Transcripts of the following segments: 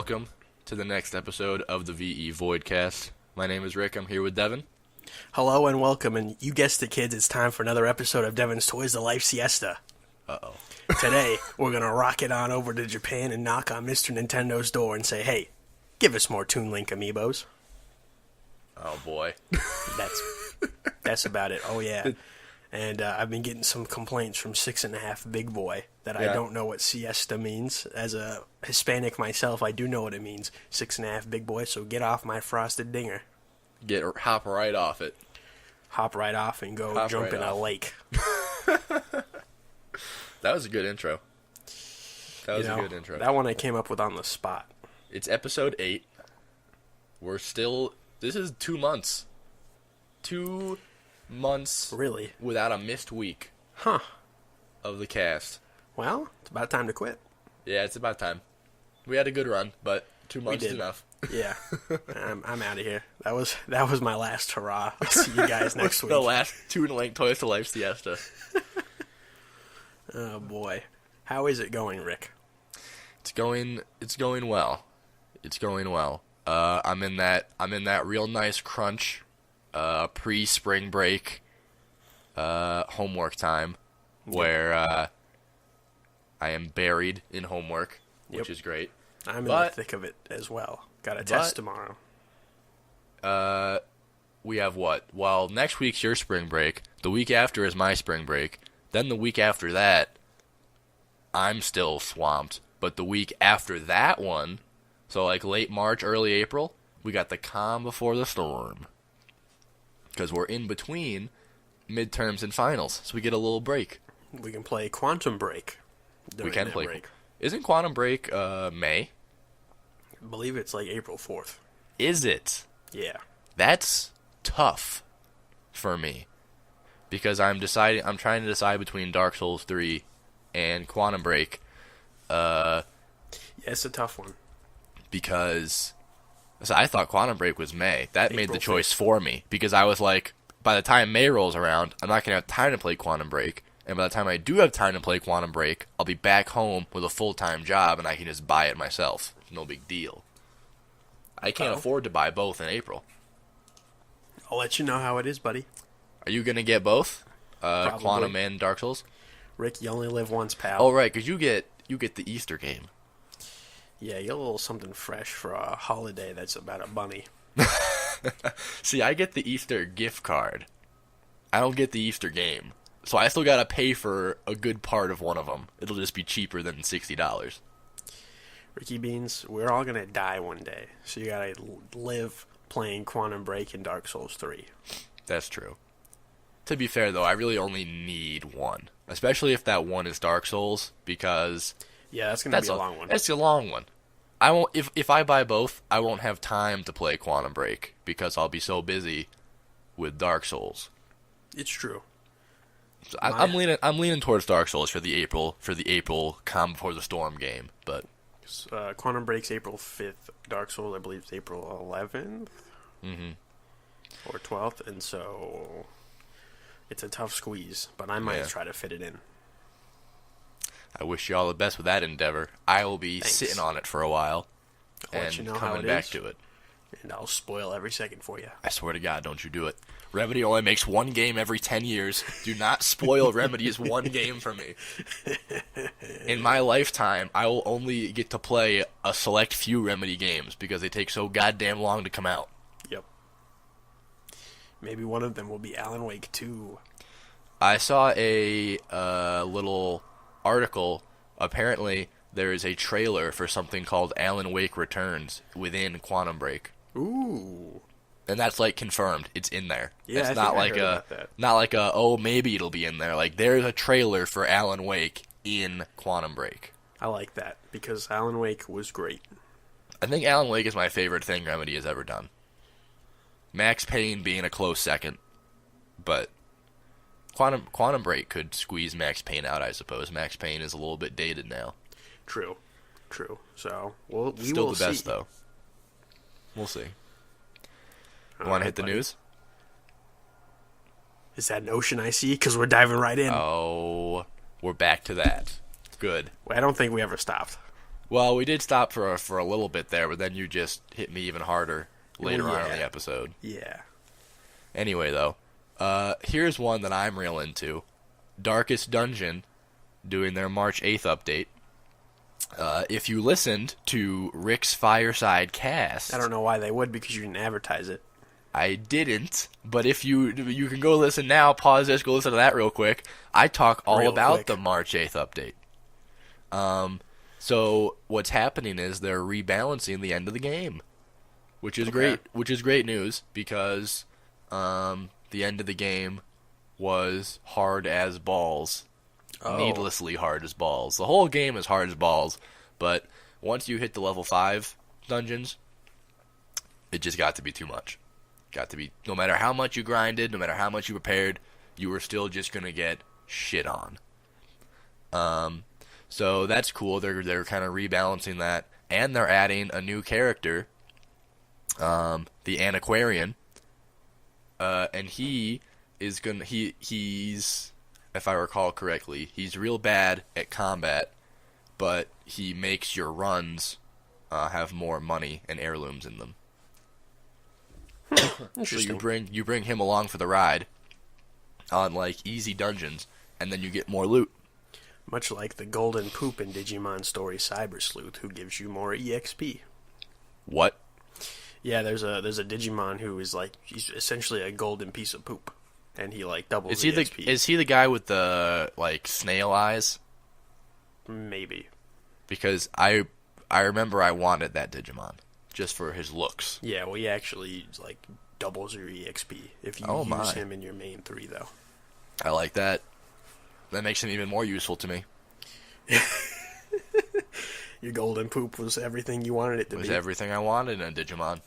welcome to the next episode of the VE Voidcast. My name is Rick. I'm here with Devin. Hello and welcome, and you guessed it, kids, it's time for another episode of Devin's Toys to Life Siesta. Uh-oh. Today, we're going to rocket on over to Japan and knock on Mr. Nintendo's door and say, hey, give us more Toon Link Amiibos. Oh, boy. That's about it. Oh, yeah. And I've been getting some complaints from 6.5 Big Boy that I don't know what siesta means. As a Hispanic myself, I do know what it means, 6.5 Big Boy, so get off my frosted dinger. Hop right off it. Hop right off and go jump in a lake. That was a good intro. That one I came up with on the spot. It's episode 8. This is 2 months. 2 months. Really? Without a missed week. Huh. Of the cast. Well, it's about time to quit. Yeah, it's about time. We had a good run, but 2 months is enough. Yeah. I'm out of here. That was my last hurrah. I'll see you guys next week. The last Toon Link Toys to Life Siesta. Oh boy. How is it going, Rick? It's going well. It's going well. I'm in that real nice crunch pre-spring break homework time where I am buried in homework, which is great. I'm in the thick of it as well. Got a test tomorrow. We have what? Well, next week's your spring break. The week after is my spring break. Then the week after that, I'm still swamped. But the week after that one, so like late March, early April, we got the calm before the storm. Because we're in between midterms and finals, so we get a little break. We can play Quantum Break. We can play break. Isn't Quantum Break May? I believe it's like April 4th. Is it? Yeah. That's tough for me. Because I'm trying to decide between Dark Souls 3 and Quantum Break. Yeah, it's a tough one. Because I thought Quantum Break was May. That made the choice 5th. for me. Because I was like, by the time May rolls around, I'm not going to have time to play Quantum Break. And by the time I do have time to play Quantum Break, I'll be back home with a full-time job and I can just buy it myself. No big deal. I can't afford to buy both in April. I'll let you know how it is, buddy. Are you going to get both? Quantum and Dark Souls? Rick, you only live once, pal. Oh, right, because you get the Easter game. Yeah, you get a little something fresh for a holiday that's about a bunny. See, I get the Easter gift card. I don't get the Easter game. So I still gotta pay for a good part of one of them. It'll just be cheaper than $60. Ricky Beans, we're all gonna die one day, so you gotta live playing Quantum Break and Dark Souls 3. That's true. To be fair, though, I really only need one. Especially if that one is Dark Souls, because... Yeah, that's gonna be a long one. That's a long one. I won't. If I buy both, I won't have time to play Quantum Break, because I'll be so busy with Dark Souls. It's true. So I'm leaning towards Dark Souls for the April Calm Before the Storm game, but Quantum Break's April 5th. Dark Souls, I believe, is April 11th or 12th, and so it's a tough squeeze. But I might try to fit it in. I wish you all the best with that endeavor. I will be sitting on it for a while and coming back to it. And I'll spoil every second for you. I swear to God, don't you do it. Remedy only makes one game every 10 years. Do not spoil Remedy's one game for me. In my lifetime, I will only get to play a select few Remedy games because they take so goddamn long to come out. Yep. Maybe one of them will be Alan Wake 2. I saw a little article. Apparently, there is a trailer for something called Alan Wake Returns within Quantum Break. Ooh. And that's like confirmed. It's in there. Yeah, it's not like a oh maybe it'll be in there. Like there's a trailer for Alan Wake in Quantum Break. I like that because Alan Wake was great. I think Alan Wake is my favorite thing Remedy has ever done. Max Payne being a close second, but Quantum Break could squeeze Max Payne out, I suppose. Max Payne is a little bit dated now. True. So we will see. Still the best though. We'll see. You want to hit the news? Is that an ocean I see? Because we're diving right in. Oh, we're back to that. Good. I don't think we ever stopped. Well, we did stop for a little bit there, but then you just hit me even harder later on in the episode. Yeah. Anyway, though, here's one that I'm real into. Darkest Dungeon, doing their March 8th update. If you listened to Rick's Fireside Cast... I don't know why they would, because you didn't advertise it. I didn't, but if you can go listen now, pause this, go listen to that real quick. I talk all about the March 8th update. So what's happening is they're rebalancing the end of the game, which is great. Which is great news because the end of the game was hard as balls, needlessly hard as balls. The whole game is hard as balls, but once you hit the level 5 dungeons, it just got to be too much. Got to be, no matter how much you grinded, no matter how much you prepared, you were still just gonna get shit on. So that's cool. They're kind of rebalancing that, and they're adding a new character, the Antiquarian, and he's if I recall correctly, he's real bad at combat, but he makes your runs have more money and heirlooms in them. So you bring him along for the ride on like easy dungeons, and then you get more loot. Much like the golden poop in Digimon Story Cyber Sleuth, who gives you more EXP. What? Yeah, there's a Digimon who is like, he's essentially a golden piece of poop, and he like doubles EXP. Is he the guy with the like snail eyes? Maybe. Because I remember I wanted that Digimon just for his looks. Yeah, well, he actually like doubles your EXP if you use him in your main 3, though. I like that. That makes him even more useful to me. Your golden poop was everything you wanted it to be. It was everything I wanted in a Digimon.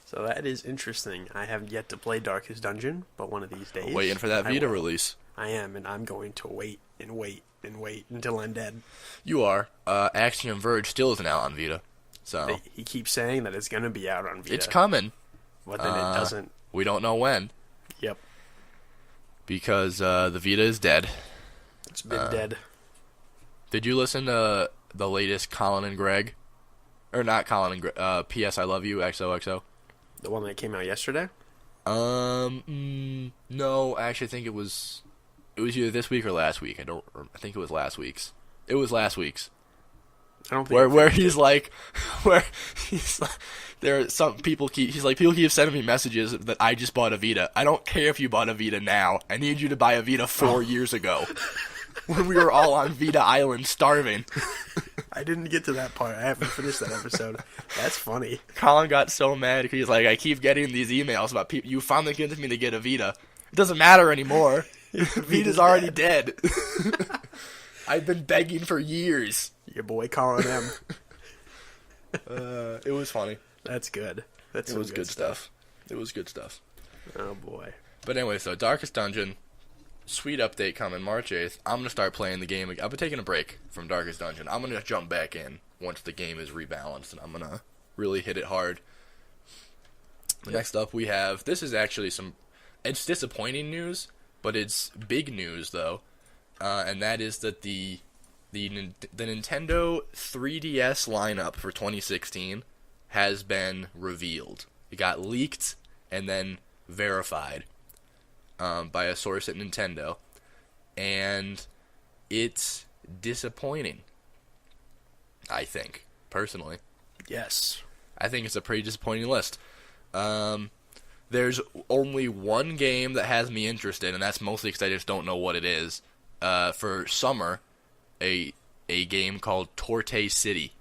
So that is interesting. I have yet to play Darkest Dungeon, but one of these days... Waiting for that Vita release. I am, and I'm going to wait and wait and wait until I'm dead. You are. Axiom Verge still isn't out on Vita. So he keeps saying that it's going to be out on Vita. It's coming. But then it doesn't. We don't know when. Yep. Because the Vita is dead. It's been dead. Did you listen to the latest Colin and Greg? Or not Colin and Greg. P.S. I Love You, XOXO. The one that came out yesterday? No, I actually think it was either this week or last week. I think it was last week's. It was last week's. I don't think where he's like, there are some people people keep sending me messages that I just bought a Vita. I don't care if you bought a Vita now. I need you to buy a Vita 4 years ago. When we were all on Vita Island starving. I didn't get to that part. I haven't finished that episode. That's funny. Colin got so mad because he's like, I keep getting these emails about people. You finally convinced me to get a Vita. It doesn't matter anymore. Vita's already dead. I've been begging for years. Your boy Colin M. It was funny. That's good. It was good stuff. It was good stuff. Oh boy. But anyway, so Darkest Dungeon. Sweet update coming March 8th. I'm going to start playing the game. I've been taking a break from Darkest Dungeon. I'm going to jump back in once the game is rebalanced, and I'm going to really hit it hard. Next up we have, this is actually it's disappointing news, but it's big news though, and that is that the Nintendo 3DS lineup for 2016 has been revealed. It got leaked and then verified. By a source at Nintendo, and it's disappointing, I think, personally. Yes. I think it's a pretty disappointing list. There's only one game that has me interested, and that's mostly because I just don't know what it is. For summer, a game called Torte City,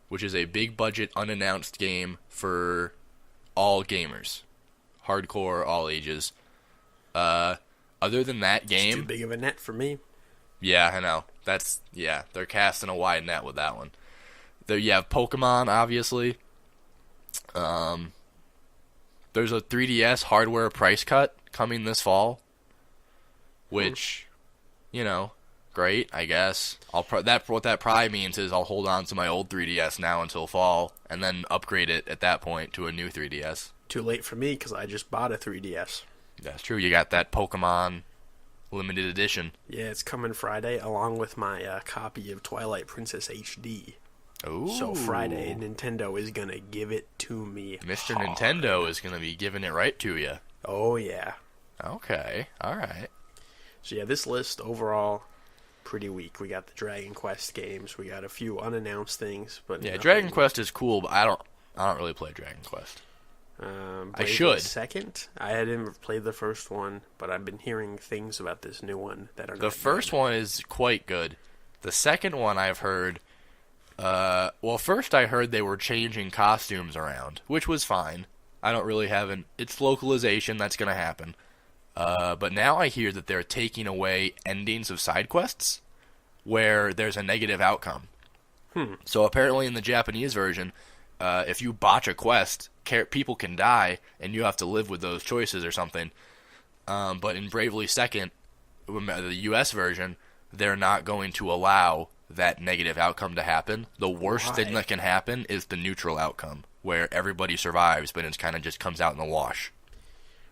which is a big-budget, unannounced game for all gamers. Hardcore, all ages. Other than that game... It's too big of a net for me. Yeah, I know. They're casting a wide net with that one. There you have Pokemon, obviously. There's a 3DS hardware price cut coming this fall. Which, great, I guess. What that probably means is I'll hold on to my old 3DS now until fall, and then upgrade it at that point to a new 3DS. Too late for me, because I just bought a 3DS. That's true. You got that Pokemon limited edition. Yeah, it's coming Friday, along with my copy of Twilight Princess HD. Ooh. So Friday, Nintendo is going to give it to me Mr. hard. Nintendo is going to be giving it right to you. Oh, yeah. Okay, alright. So, yeah, this list overall, pretty weak. We got the Dragon Quest games. We got a few unannounced things. But Yeah, Dragon Quest is cool, but I don't really play Dragon Quest. I should. Second, I hadn't played the first one, but I've been hearing things about this new one that are. The first one is quite good. The second one I've heard. Well, first I heard they were changing costumes around, which was fine. I don't really have it's localization, that's gonna happen. But now I hear that they're taking away endings of side quests where there's a negative outcome. So apparently in the Japanese version, if you botch a quest, people can die, and you have to live with those choices or something. But in Bravely Second, the US version, they're not going to allow that negative outcome to happen. The worst thing that can happen is the neutral outcome, where everybody survives, but it kind of just comes out in the wash.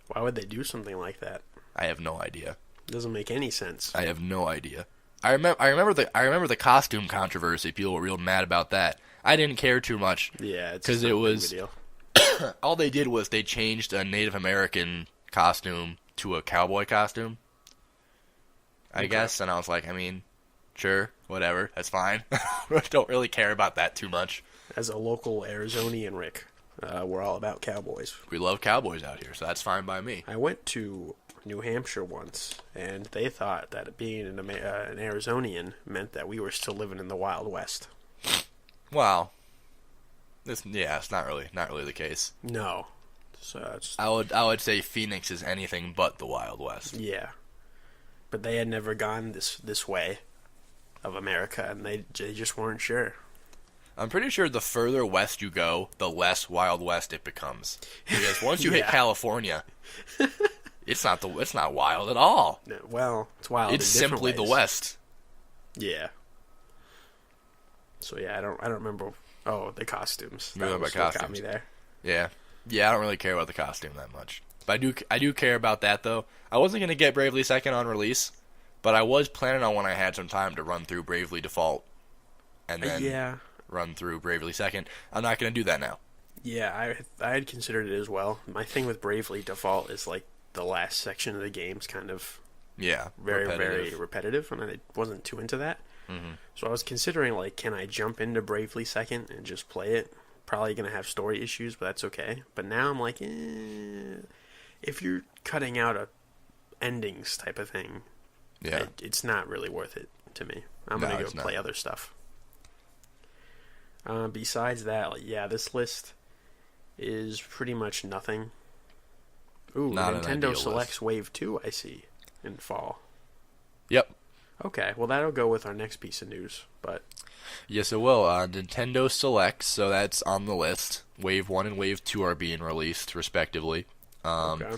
Why would they do something like that? I have no idea. Doesn't make any sense. I have no idea. I remember the costume controversy. People were real mad about that. I didn't care too much. Yeah, it's because not it a big was deal. all they did was they changed a Native American costume to a cowboy costume. I guess, and I was like, I mean, sure, whatever, that's fine. I don't really care about that too much. As a local Arizonian, Rick, we're all about cowboys. We love cowboys out here, so that's fine by me. I went to New Hampshire once, and they thought that being an Arizonian meant that we were still living in the Wild West. Well, it's not really the case. No, so I would say Phoenix is anything but the Wild West. Yeah, but they had never gone this way of America, and they just weren't sure. I'm pretty sure the further west you go, the less Wild West it becomes. Because once you hit California, it's not wild at all. No, well, it's wild. It's simply the West. Yeah. So yeah, I don't remember. Oh, the costumes. That was what got me there. Yeah, I don't really care about the costume that much, but I do care about that though. I wasn't gonna get Bravely Second on release, but I was planning on when I had some time to run through Bravely Default, and then run through Bravely Second. I'm not gonna do that now. Yeah, I had considered it as well. My thing with Bravely Default is like the last section of the game's kind of very repetitive, and I wasn't too into that. Mm-hmm. So I was considering, like, can I jump into Bravely Second and just play it? Probably going to have story issues, but that's okay. But now I'm like, if you're cutting out a endings type of thing, it's not really worth it to me. I'm going to go play other stuff. Besides that, this list is pretty much nothing. Ooh, not Nintendo Selects Wave 2, I see, in fall. Yep. Okay, well, that'll go with our next piece of news, but... Yes, it will. Nintendo Selects, so that's on the list. Wave 1 and Wave 2 are being released, respectively. Okay.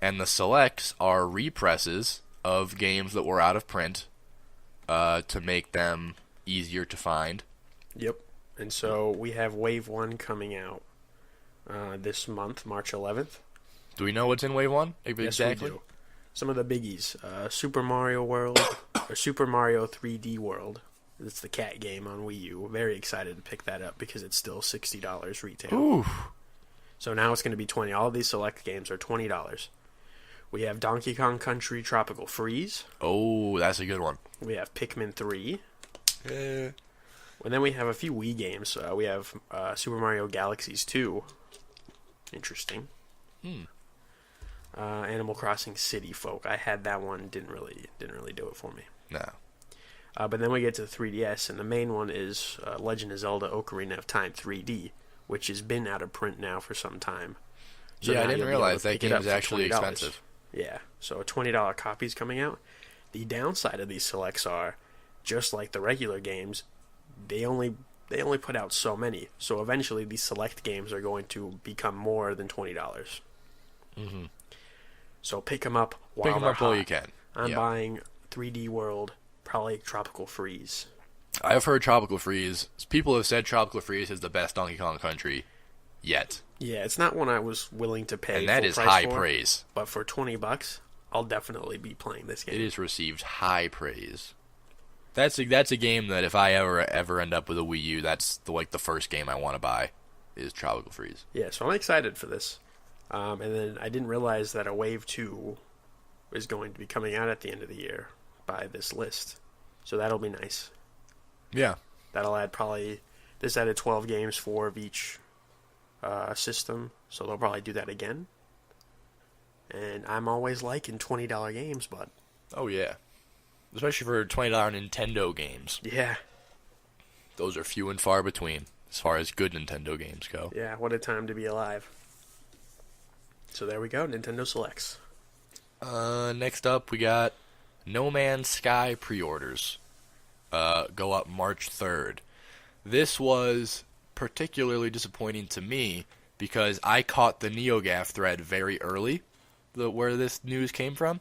And the Selects are represses of games that were out of print to make them easier to find. Yep. And so we have Wave 1 coming out this month, March 11th. Do we know what's in Wave 1? Exactly. Yes, we do. Some of the biggies. Super Mario World, or Super Mario 3D World. It's the cat game on Wii U. Very excited to pick that up because it's still $60 retail. Ooh. So now it's going to be $20. All of these select games are $20. We have Donkey Kong Country Tropical Freeze. Oh, that's a good one. We have Pikmin 3. Yeah. And then we have a few Wii games. We have Super Mario Galaxies 2. Interesting. Animal Crossing City Folk. I had that one. Didn't really do it for me. No. But then we get to the 3DS, and the main one is Legend of Zelda: Ocarina of Time 3D, which has been out of print now for some time. So I didn't realize that game is actually expensive. Yeah, so a $20 copy is coming out. The downside of these selects are, just like the regular games, they only put out so many. So eventually these select games are going to become more than $20. Mm-hmm. So pick them up while they're hot. While you can. I'm buying 3D World, probably Tropical Freeze. I've heard Tropical Freeze. People have said Tropical Freeze is the best Donkey Kong Country yet. Yeah, it's not one I was willing to pay. And that is high praise. But for $20, I'll definitely be playing this game. It has received high praise. That's a game that if I ever end up with a Wii U, that's the first game I want to buy is Tropical Freeze. Yeah, so I'm excited for this. And then I didn't realize that a Wave 2 is going to be coming out at the end of the year by this list. So that'll be nice. Yeah. That'll add this added 12 games, 4 of each system, so they'll probably do that again. And I'm always liking $20 games, bud. Oh, yeah. Especially for $20 Nintendo games. Yeah. Those are few and far between as far as good Nintendo games go. Yeah, what a time to be alive. So there we go, Nintendo Selects. Next up, we got No Man's Sky pre-orders. Go up March 3rd. This was particularly disappointing to me because I caught the NeoGAF thread very early, where this news came from.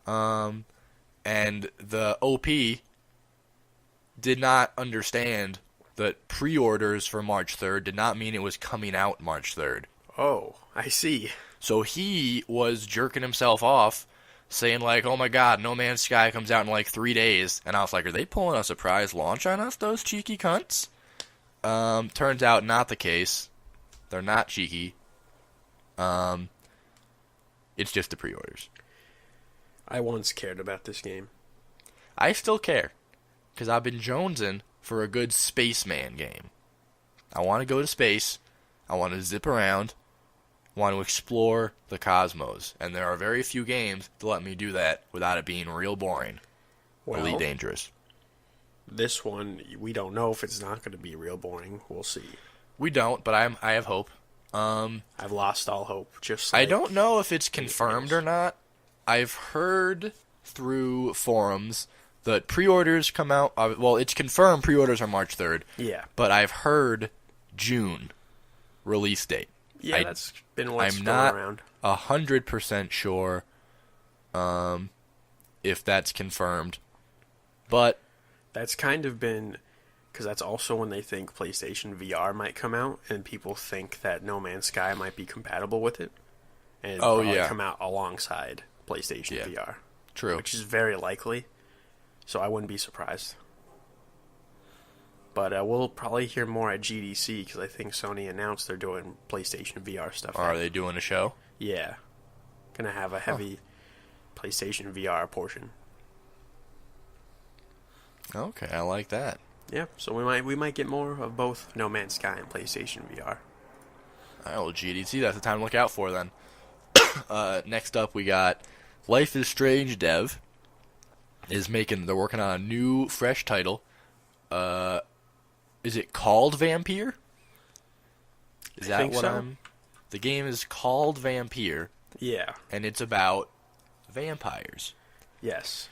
And the OP did not understand that pre-orders for March 3rd did not mean it was coming out March 3rd. Oh, I see. So he was jerking himself off, saying like, oh my god, No Man's Sky comes out in like 3 days. And I was like, are they pulling a surprise launch on us, those cheeky cunts? Turns out not the case. They're not cheeky. It's just the pre-orders. I once cared about this game. I still care, because I've been jonesing for a good spaceman game. I want to go to space. I want to zip around. I want to explore the cosmos. And there are very few games to let me do that without it being real boring. Well, really dangerous. This one, we don't know if it's not going to be real boring. We'll see. We don't, but I have hope. I've lost all hope. I don't know if it's confirmed or not. I've heard through forums that pre-orders come out. Well, it's confirmed pre-orders are March 3rd. Yeah. But I've heard June release date. Yeah, that's been what's going around. I'm not 100% sure if that's confirmed. But that's kind of been... because that's also when they think PlayStation VR might come out, and people think that No Man's Sky might be compatible with it. And probably come out alongside PlayStation VR. True. Which is very likely. So I wouldn't be surprised. But we'll probably hear more at GDC, because I think Sony announced they're doing PlayStation VR stuff. Are they doing a show? Yeah. Gonna have a heavy PlayStation VR portion. Okay, I like that. Yeah, so we might get more of both No Man's Sky and PlayStation VR. All right, well, GDC, that's the time to look out for then. Next up, we got Life is Strange Dev they're working on a new, fresh title. Is it called Vampire? Is that what so? The game is called Vampire. Yeah. And it's about vampires. Yes.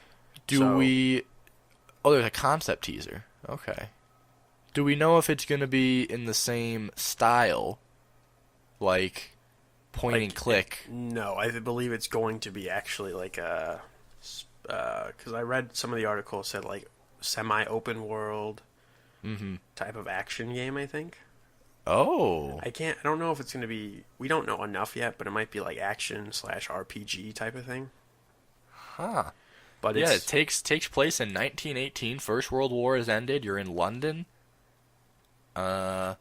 Oh, there's a concept teaser. Okay. Do we know if it's going to be in the same style, like point and click? No, I believe it's going to be actually like a... because I read some of the articles said like semi-open world type of action game, I think. Oh. I don't know if it's going to be... we don't know enough yet, but it might be like action/RPG type of thing. Huh. But yeah, it takes place in 1918. First World War has ended. You're in London. Oh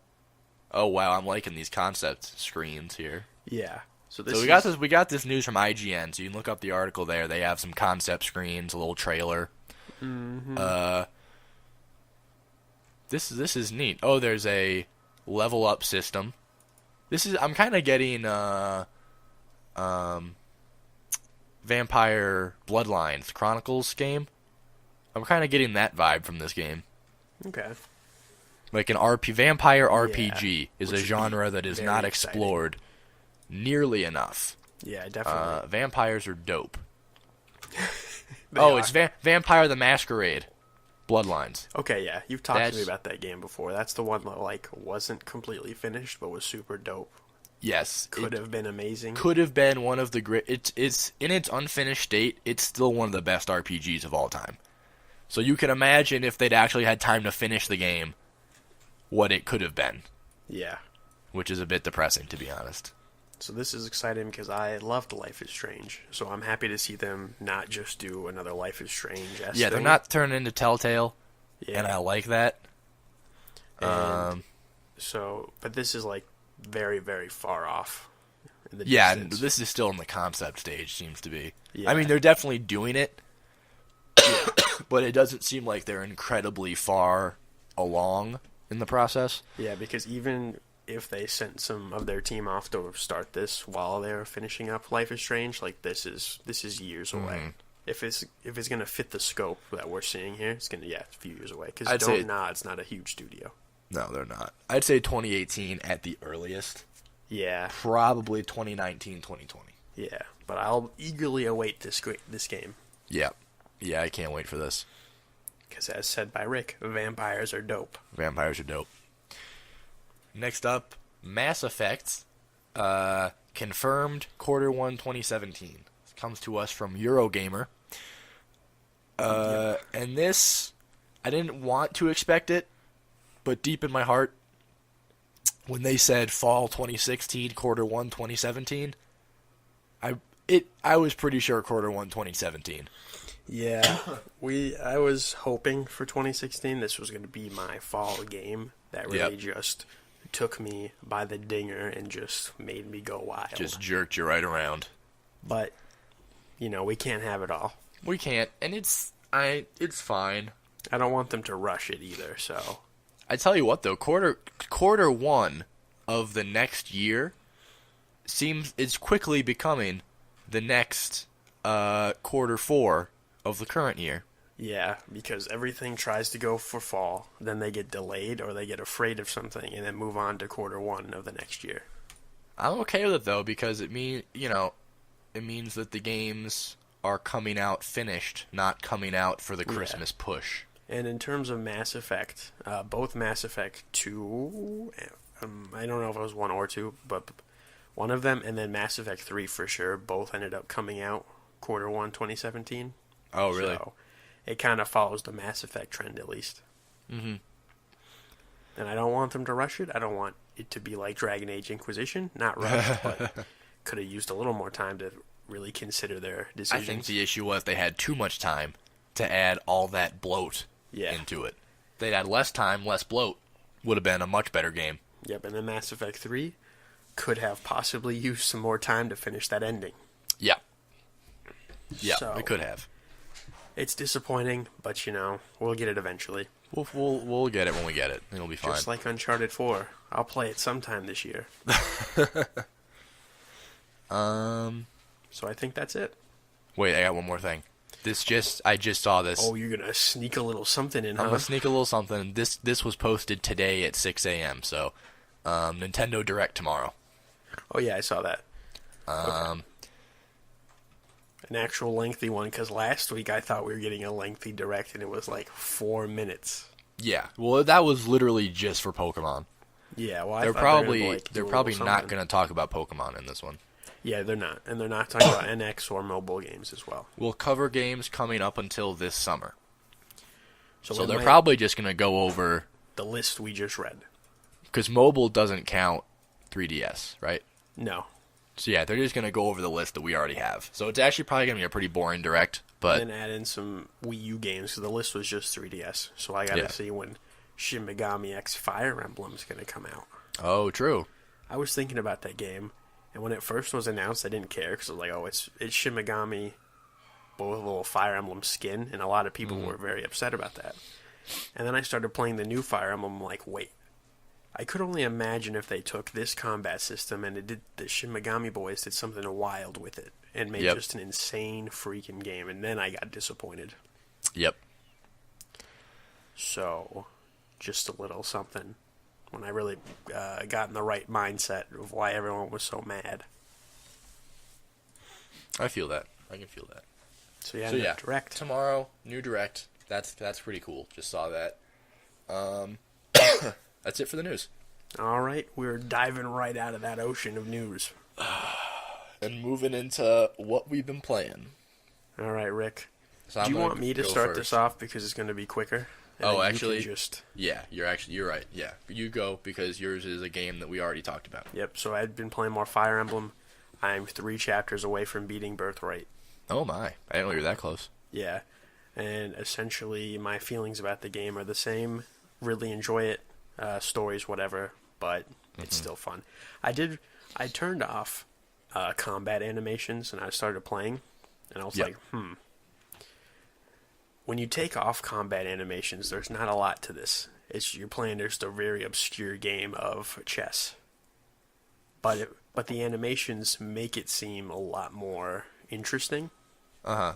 wow, I'm liking these concept screens here. Yeah. So we got this news from IGN. So you can look up the article there. They have some concept screens, a little trailer. Mm-hmm. This is neat. Oh, there's a level up system. I'm kind of getting Vampire Bloodlines Chronicles game. I'm kind of getting that vibe from this game. Okay. Like an vampire RPG is a genre that is not explored nearly enough. Yeah, definitely. Vampires are dope. It's Vampire the Masquerade Bloodlines. Okay, yeah. You've talked to me about that game before. That's the one that like wasn't completely finished but was super dope. Yes. Could have been amazing. Could have been one of the great... It's in its unfinished state, it's still one of the best RPGs of all time. So you can imagine if they'd actually had time to finish the game, what it could have been. Yeah. Which is a bit depressing, to be honest. So this is exciting because I loved Life is Strange. So I'm happy to see them not just do another Life is Strange. Yeah, they're not turning into Telltale, and I like that. And but this is like very, very far off. Yeah, and this is still in the concept stage, seems to be. Yeah. I mean, they're definitely doing it, but it doesn't seem like they're incredibly far along in the process. Yeah, because even if they sent some of their team off to start this while they're finishing up Life is Strange, like this is years away. If it's gonna fit the scope that we're seeing here, it's it's a few years away. Because it's not a huge studio. No, they're not. I'd say 2018 at the earliest. Yeah. Probably 2019, 2020. Yeah, but I'll eagerly await this game. Yeah. Yeah, I can't wait for this. Because as said by Rick, vampires are dope. Vampires are dope. Next up, Mass Effect, confirmed Q1 2017. This comes to us from Eurogamer. And this, I didn't want to expect it, but deep in my heart, when they said fall 2016, Q1 2017, I was pretty sure Q1 2017. Yeah, I was hoping for 2016 this was going to be my fall game that really just took me by the dinger and just made me go wild. Just jerked you right around. But, we can't have it all. We can't, and it's fine. I don't want them to rush it either, so... I tell you what, though, quarter one of the next year is quickly becoming the next Q4 of the current year. Yeah, because everything tries to go for fall, then they get delayed or they get afraid of something, and then move on to Q1 of the next year. I'm okay with it though, because it means that the games are coming out finished, not coming out for the Christmas push. And in terms of Mass Effect, both Mass Effect 2, I don't know if it was 1 or 2, but one of them, and then Mass Effect 3 for sure, both ended up coming out Q1 2017. Oh, really? So it kind of follows the Mass Effect trend, at least. Mm-hmm. And I don't want them to rush it. I don't want it to be like Dragon Age Inquisition. Not rushed, but could have used a little more time to really consider their decisions. I think the issue was they had too much time to add all that bloat into it. If they'd had less time, less bloat, would have been a much better game. Yep, and then Mass Effect 3 could have possibly used some more time to finish that ending. Yeah. Yeah, so, it could have. It's disappointing, but we'll get it eventually. We'll get it when we get it. It'll be fine. Just like Uncharted 4. I'll play it sometime this year. So I think that's it. Wait, I got one more thing. I just saw this. Oh, you're gonna sneak a little something in, huh? I'm gonna sneak a little something. This was posted today at 6 a.m. So, Nintendo Direct tomorrow. Oh yeah, I saw that. Okay. An actual lengthy one, because last week I thought we were getting a lengthy Direct, and it was like 4 minutes. Yeah, well, that was literally just for Pokemon. Yeah, well, they're probably not gonna talk about Pokemon in this one. Yeah, they're not. And they're not talking about NX or mobile games as well. We'll cover games coming up until this summer. So they're might... probably just going to go over... the list we just read. Because mobile doesn't count 3DS, right? No. So yeah, they're just going to go over the list that we already have. So it's actually probably going to be a pretty boring Direct, but... And then add in some Wii U games, because the list was just 3DS. So I got to see when Shin Megami X Fire Emblem is going to come out. Oh, true. I was thinking about that game. And when it first was announced, I didn't care because I was like, oh, it's Shin Megami, but with a little Fire Emblem skin, and a lot of people were very upset about that. And then I started playing the new Fire Emblem, I'm like, wait. I could only imagine if they took this combat system and the Shin Megami boys did something wild with it and made just an insane freaking game, and then I got disappointed. Yep. So, just a little something. When I really got in the right mindset of why everyone was so mad. I feel that. I can feel that. So yeah, Direct. Tomorrow, new Direct. That's pretty cool. Just saw that. That's it for the news. All right. We're diving right out of that ocean of news. And moving into what we've been playing. All right, Rick. So do you want me to start this off because it's going to be quicker? And Oh, then actually, you can just... yeah, you're right. Yeah, you go because yours is a game that we already talked about. Yep, so I've been playing more Fire Emblem. I'm 3 chapters away from beating Birthright. Oh my, I didn't know you were that close. Yeah, and essentially my feelings about the game are the same. Really enjoy it, stories, whatever, but it's still fun. I turned off combat animations and I started playing, and I was like, when you take off combat animations, there's not a lot to this. You're playing just a very obscure game of chess. But the animations make it seem a lot more interesting. Uh-huh.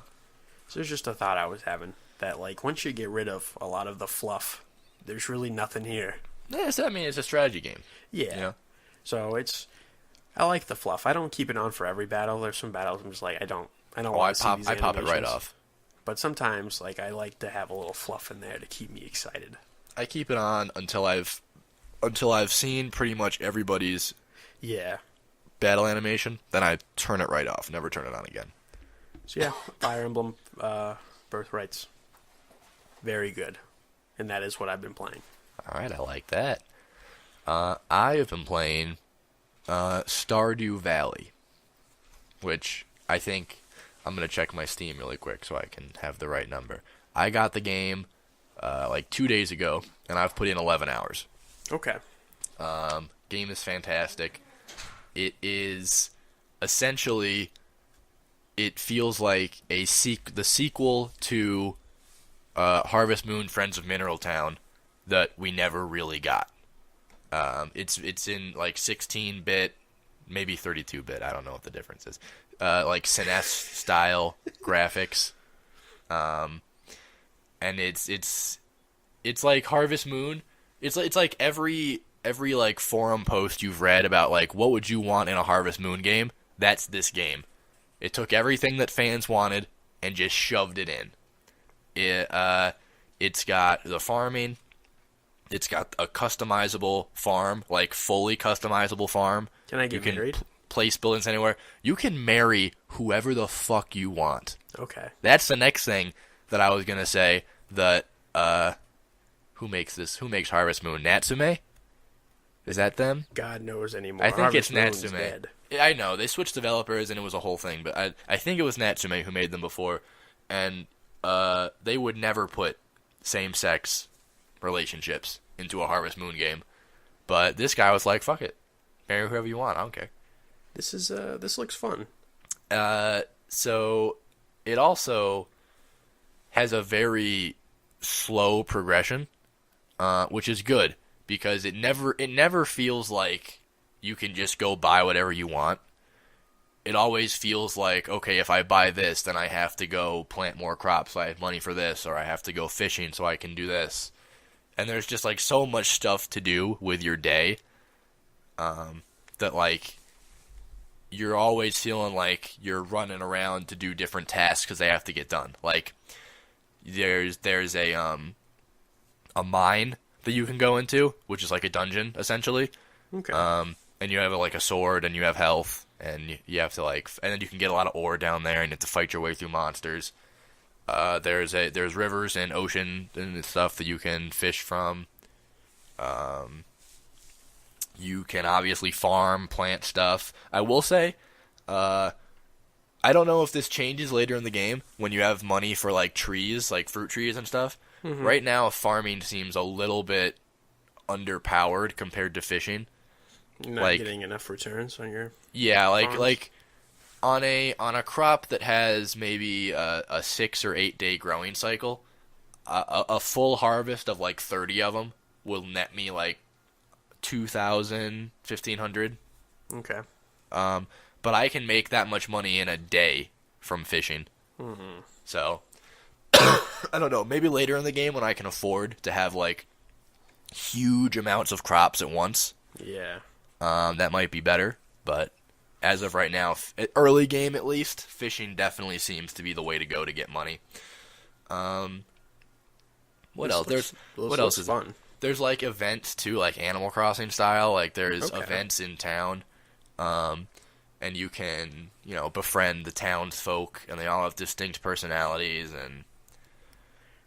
So there's just a thought I was having that, like, once you get rid of a lot of the fluff, there's really nothing here. Yeah, I mean, it's a strategy game. Yeah. You know? So I like the fluff. I don't keep it on for every battle. There's some battles I'm just like, I don't I want to see these pop it right animations. off. But sometimes, like, I like to have a little fluff in there to keep me excited. I keep it on until I've seen pretty much everybody's battle animation. Then I turn it right off. Never turn it on again. So yeah, Fire Emblem Birthrights, very good, and that is what I've been playing. All right, I like that. I have been playing Stardew Valley, which I think I'm going to check my Steam really quick so I can have the right number. I got the game like 2 days ago, and I've put in 11 hours. Okay. Game is fantastic. It is essentially, it feels like the sequel to Harvest Moon Friends of Mineral Town that we never really got. It's in like 16-bit, maybe 32-bit. I don't know what the difference is. Like SNES style graphics, and it's like Harvest Moon. It's like every like forum post you've read about like what would you want in a Harvest Moon game. That's this game. It took everything that fans wanted and just shoved it in. It's got the farming. It's got a customizable farm, like fully customizable farm. Can I get married? Place buildings anywhere. You can marry whoever the fuck you want. Okay. That's the next thing that I was gonna say. That who makes this? Who makes Harvest Moon? Natsume? Is that them? God knows anymore. I think Harvest it's Natsume. Moon's dead. I know they switched developers and it was a whole thing, but I think it was Natsume who made them before, and they would never put same-sex relationships into a Harvest Moon game, but this guy was like, "Fuck it, marry whoever you want. I don't care." This looks fun. So it also has a very slow progression, which is good because it never feels like you can just go buy whatever you want. It always feels like, okay, if I buy this, then I have to go plant more crops so I have money for this, or I have to go fishing so I can do this. And there's just like so much stuff to do with your day, that like you're always feeling like you're running around to do different tasks because they have to get done. Like there's a mine that you can go into, which is like a dungeon essentially. Okay. And you have like a sword and you have health, and you have to like, and then you can get a lot of ore down there and you have to fight your way through monsters. There's rivers and ocean and stuff that you can fish from. You can obviously farm, plant stuff. I will say, I don't know if this changes later in the game when you have money for like trees, like fruit trees and stuff. Mm-hmm. Right now, farming seems a little bit underpowered compared to fishing. You're not getting enough returns on your farms? like on a crop that has maybe a 6 or 8 day growing cycle, a full harvest of like 30 of them will net me like 2,000, 1,500. Okay. But I can make that much money in a day from fishing. Mm-hmm. So I don't know. Maybe later in the game when I can afford to have like huge amounts of crops at once. Yeah. That might be better, but as of right now, early game at least, fishing definitely seems to be the way to go to get money. What else? What else is fun? There's like events too, like Animal Crossing style. Like there's events in town, and you can befriend the townsfolk, and they all have distinct personalities, and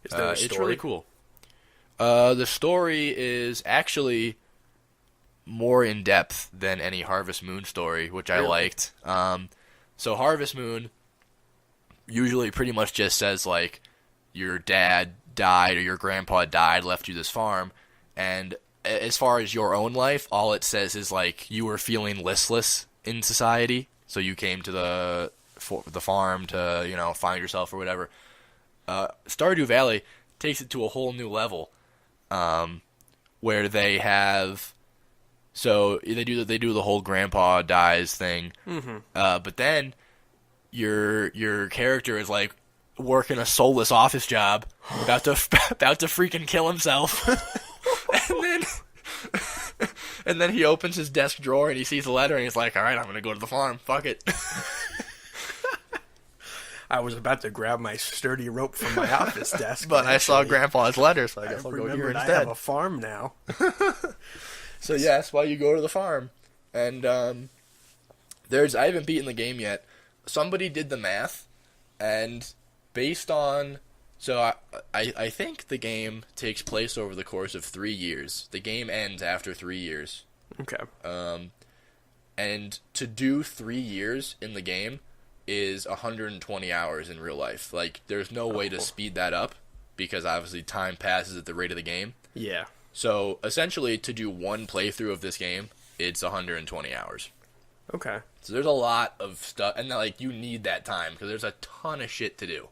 is there a story? It's really cool. The story is actually more in depth than any Harvest Moon story, which I liked. So Harvest Moon usually pretty much just says like your dad died or your grandpa died, left you this farm, and as far as your own life, all it says is like you were feeling listless in society, so you came to the farm to find yourself or whatever. Stardew Valley takes it to a whole new level, where they have. So they do the whole grandpa dies thing, but then your character is like working a soulless office job, about to freaking kill himself, and then he opens his desk drawer and he sees a letter and he's like, "All right, I'm gonna go to the farm. Fuck it." I was about to grab my sturdy rope from my office desk, but I saw Grandpa's letter, so I guess I'll go here instead. I have a farm now. So yeah, that's why you go to the farm. And I haven't beaten the game yet. Somebody did the math, and based on... So I think the game takes place over the course of 3 years. The game ends after 3 years. Okay. And to do 3 years in the game is 120 hours in real life. Like, there's no way to speed that up, because obviously time passes at the rate of the game. Yeah. So, essentially, to do one playthrough of this game, it's 120 hours. Okay. So there's a lot of stuff, and like you need that time, because there's a ton of shit to do.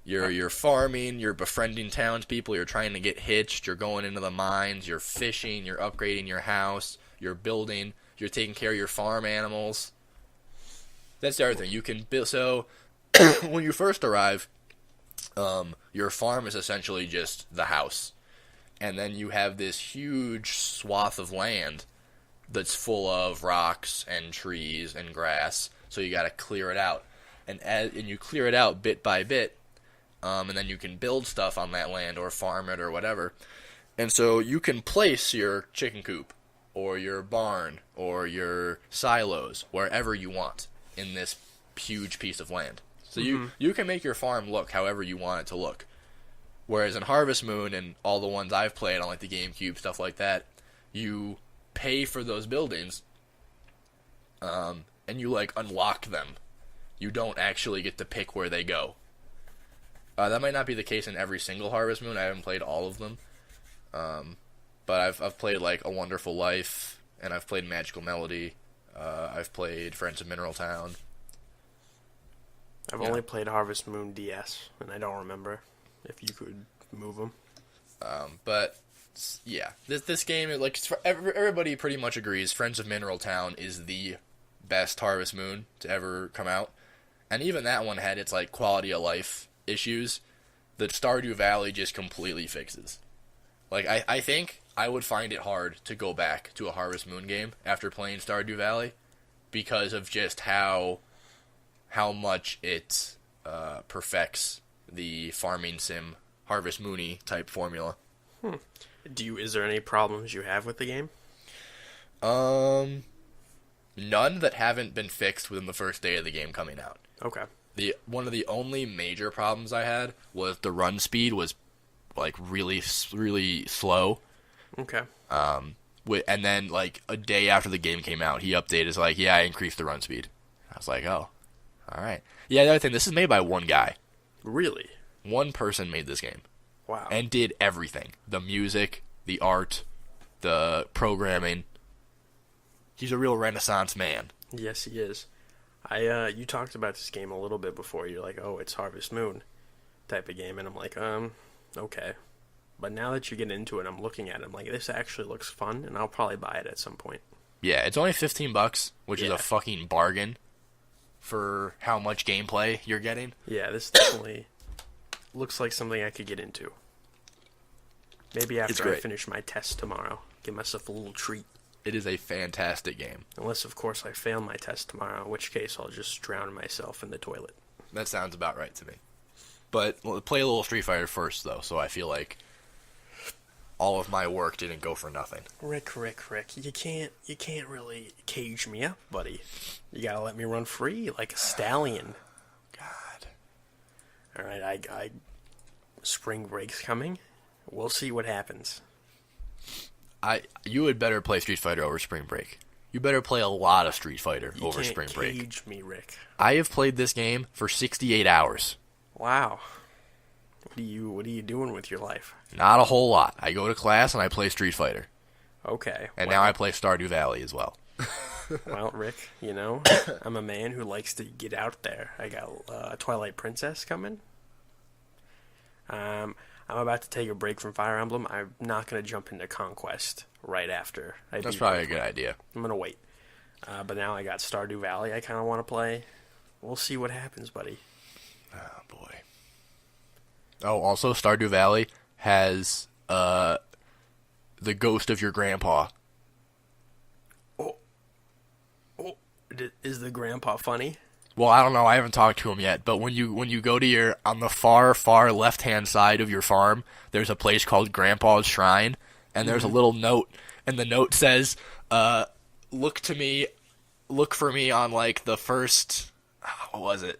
You're farming, you're befriending townspeople, you're trying to get hitched, you're going into the mines, you're fishing, you're upgrading your house, you're building, you're taking care of your farm animals. That's the other thing. You can build, so when you first arrive, your farm is essentially just the house. And then you have this huge swath of land that's full of rocks and trees and grass. So you got to clear it out, and you clear it out bit by bit, and then you can build stuff on that land or farm it or whatever. And so you can place your chicken coop or your barn or your silos wherever you want in this huge piece of land. So you can make your farm look however you want it to look. Whereas in Harvest Moon and all the ones I've played on like the GameCube, stuff like that, you pay for those buildings, and you like unlock them. You don't actually get to pick where they go. That might not be the case in every single Harvest Moon. I haven't played all of them, but I've played like A Wonderful Life, and I've played Magical Melody. I've played Friends of Mineral Town. I've only played Harvest Moon DS, and I don't remember if you could move them. But yeah, this game, like, everybody pretty much agrees Friends of Mineral Town is the best Harvest Moon to ever come out. And even that one had its like quality of life issues that Stardew Valley just completely fixes. Like, I think I would find it hard to go back to a Harvest Moon game after playing Stardew Valley, because of just how much it perfects the farming sim Harvest Moon-y type formula. Is there any problems you have with the game? None that haven't been fixed within the first day of the game coming out. Okay. One of the only major problems I had was the run speed was like really, really slow. Okay. And then like a day after the game came out, he updated, it's like, yeah, I increased the run speed. I was like, oh, all right. Yeah, the other thing, this is made by one guy. Really? One person made this game. Wow. And did everything. The music, the art, the programming. He's a real Renaissance man. Yes, he is. You talked about this game a little bit before. You're like, oh, it's Harvest Moon type of game. And I'm like, okay. But now that you get into it, I'm looking at it. I'm like, this actually looks fun, and I'll probably buy it at some point. Yeah, it's only $15, which is a fucking bargain for how much gameplay you're getting. Yeah, this definitely looks like something I could get into. Maybe after I finish my test tomorrow. Give myself a little treat. It is a fantastic game. Unless, of course, I fail my test tomorrow, in which case I'll just drown myself in the toilet. That sounds about right to me. But play a little Street Fighter first, though, so I feel like all of my work didn't go for nothing. Rick. You can't really cage me up, buddy. You gotta let me run free like a stallion. God. Alright, spring break's coming. We'll see what happens. You would better play Street Fighter over spring break. You better play a lot of Street Fighter over spring break. You can't cage me, Rick. I have played this game for 68 hours. Wow. What are you doing with your life? Not a whole lot. I go to class and I play Street Fighter. Okay. And now I play Stardew Valley as well. Well, Rick, I'm a man who likes to get out there. I got Twilight Princess coming. I'm about to take a break from Fire Emblem. I'm not going to jump into Conquest right after. That's probably a good idea. I'm going to wait. But now I got Stardew Valley I kind of want to play. We'll see what happens, buddy. Oh, boy. Oh, also, Stardew Valley has the ghost of your grandpa. Oh, is the grandpa funny? Well, I don't know. I haven't talked to him yet. But when you go to on the far left-hand side of your farm, there's a place called Grandpa's Shrine, and there's a little note, and the note says, look for me on, like, the first, what was it?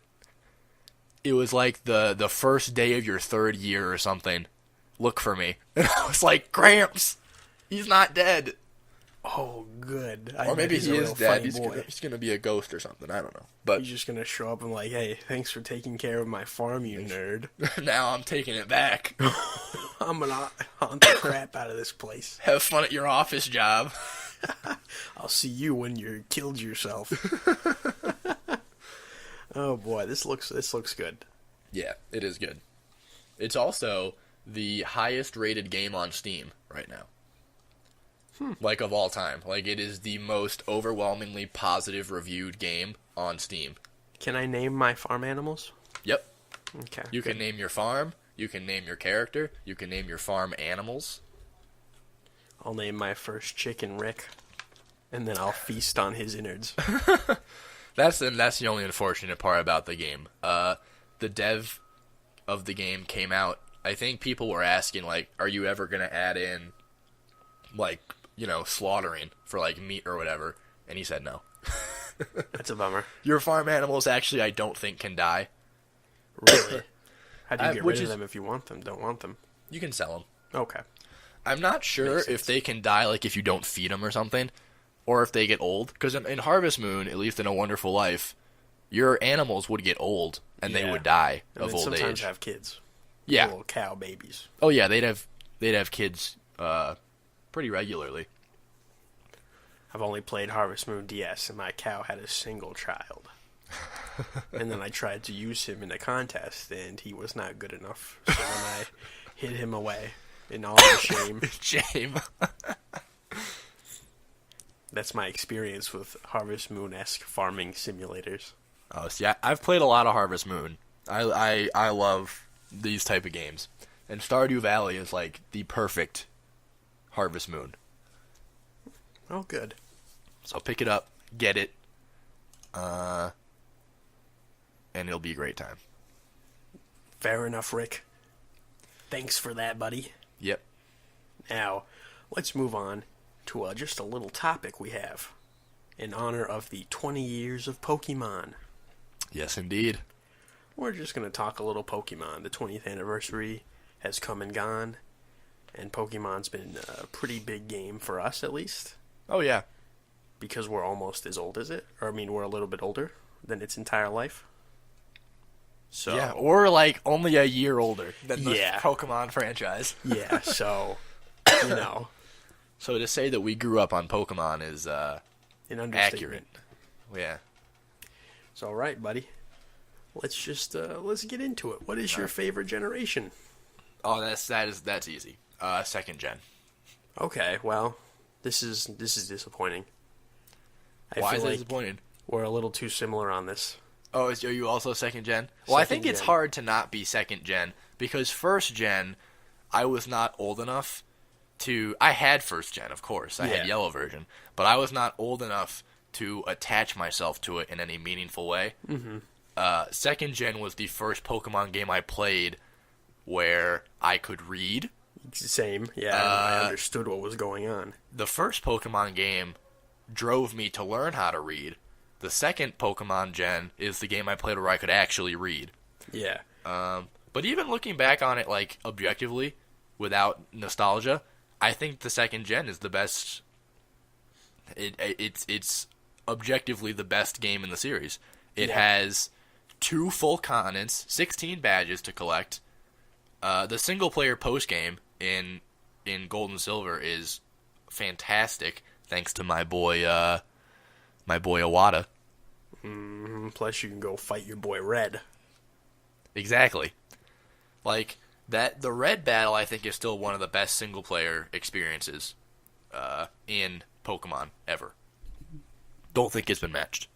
It was, like, the first day of your third year or something. Look for me. And I was like, Gramps, he's not dead. Oh, good. Or maybe he is dead. He's gonna be a ghost or something. I don't know. But he's just gonna show up and like, hey, thanks for taking care of my farm, you nerd. Now I'm taking it back. I'm gonna haunt the crap out of this place. Have fun at your office job. I'll see you when you killed yourself. Oh boy, this looks good. Yeah, it is good. It's also the highest rated game on Steam right now. Like, of all time. Like, it is the most overwhelmingly positive reviewed game on Steam. Can I name my farm animals? Yep. Okay. You can name your farm, you can name your character, you can name your farm animals. I'll name my first chicken Rick, and then I'll feast on his innards. That's the only unfortunate part about the game. The dev of the game came out. I think people were asking, like, are you ever going to add in, like, slaughtering for, like, meat or whatever? And he said no. That's a bummer. Your farm animals, actually, I don't think can die. Really? How do you get rid of them if you want them? Don't want them? You can sell them. Okay. I'm not sure if they can die, like, if you don't feed them or something, or if they get old. Because in Harvest Moon, at least in A Wonderful Life, your animals would get old, and they would die of old age. Sometimes have kids. Yeah. Little cow babies. Oh, yeah, they'd have kids pretty regularly. I've only played Harvest Moon DS, and my cow had a single child. And then I tried to use him in a contest, and he was not good enough. So then I hid him away in all the shame. Shame. That's my experience with Harvest Moon-esque farming simulators. Oh, see, I've played a lot of Harvest Moon. I love these type of games. And Stardew Valley is, like, the perfect Harvest Moon. Oh, good. So pick it up, get it, and it'll be a great time. Fair enough, Rick. Thanks for that, buddy. Yep. Now, let's move on to just a little topic we have in honor of the 20 years of Pokemon. Yes, indeed. We're just going to talk a little Pokemon. The 20th anniversary has come and gone, and Pokemon's been a pretty big game for us, at least. Oh, yeah. Because we're almost as old as it. Or, I mean, we're a little bit older than its entire life. So, yeah, or, like, only a year older than the Yeah. Pokemon franchise. Yeah, so, So to say that we grew up on Pokemon is an understatement. accurate. Yeah. So, all right, buddy. Let's just, let's get into it. What is your favorite generation? Oh, that's easy. Second gen. Okay, well, this is disappointing. Why is it like disappointing? we're a little too similar on this. Oh, are you also second gen? Well, I think it's gen. hard to not be second gen, because first gen, I was not old enough to... I had first gen, of course. I had yellow version. But I was not old enough to attach myself to it in any meaningful way. Mm-hmm. Second gen was the first Pokemon game I played where I could read. Same, yeah. I understood what was going on. The first Pokemon game drove me to learn how to read. The second Pokemon gen is the game I played where I could actually read. Yeah. But even looking back on it, like, objectively, without nostalgia, I think the second gen is the best. It's objectively the best game in the series. It has 2 full continents, 16 badges to collect. The single player post game in Gold and Silver is fantastic, thanks to my boy Iwata. Plus, you can go fight your boy Red. Exactly. Like that, the Red battle I think is still one of the best single player experiences in Pokemon ever. Don't think it's been matched.